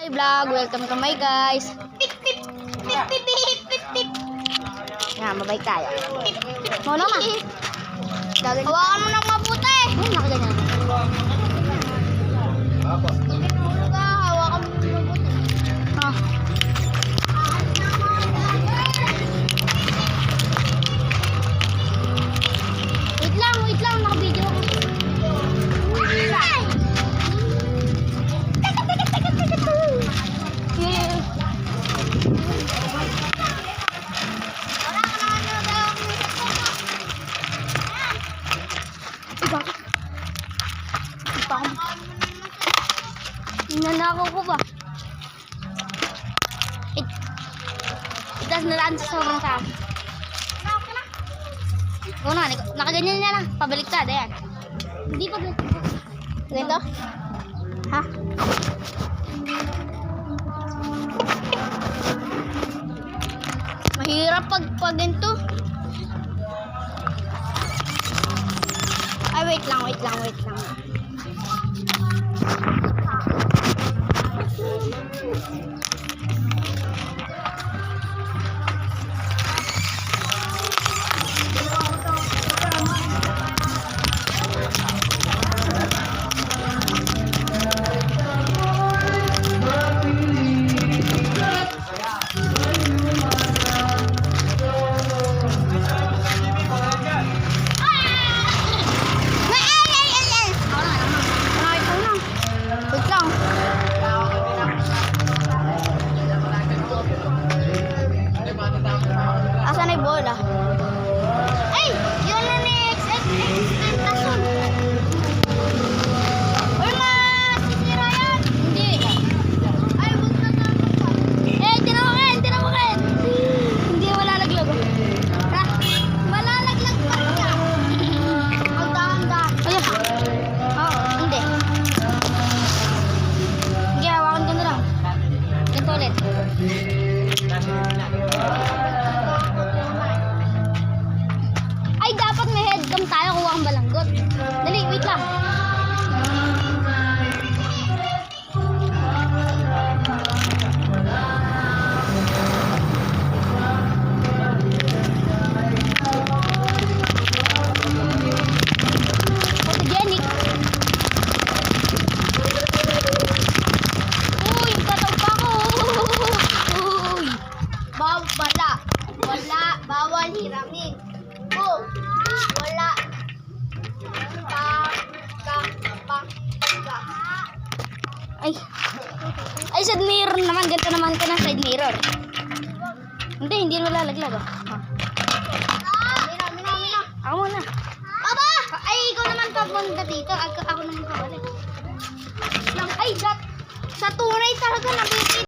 Hi vlog, welcome to my guys. Pip pip pip pip pip pip pip. Nga, mabay tayo. Mono ma. Hawakan mo ng mabuti. Nakaganyan. Hawakan mo ng mabuti. Ah. Wait lang, naka-video ako. Nanakaw ko ba? Itas na lang sa sobrang sa akin. Oo na, nakaganyan niya lang. Pabaliktad, ayan. Hindi pa ganito. Ha? Mahirap pag ganito. Ay, wait lang. Asan ay bola? Ay! Yun na ni Extentation. Uy, masisira yan. Hindi. Ay, huwag na tapos. Eh, tinawakin. Hindi malalaglag. Ha? Malalaglag pa niya. Ang dahan-dahan. Ayun. Oo, hindi. Sige, hawakan ko na lang. Ganito ulit. Ay, dapat may headcam tayo. Kuha ang balanggot. Dali, wait lang. Photogenic. Uy, kataw pa ko. Uy. Bawal hiramin. Wala. Ay, side mirror naman. Ganito naman ka ng side mirror. Hindi malalaglag. Mina. Ako muna. Aba! Ay, ikaw naman papunta dito. Ako naman pabalik. Ay, sa tunay talaga nabibig.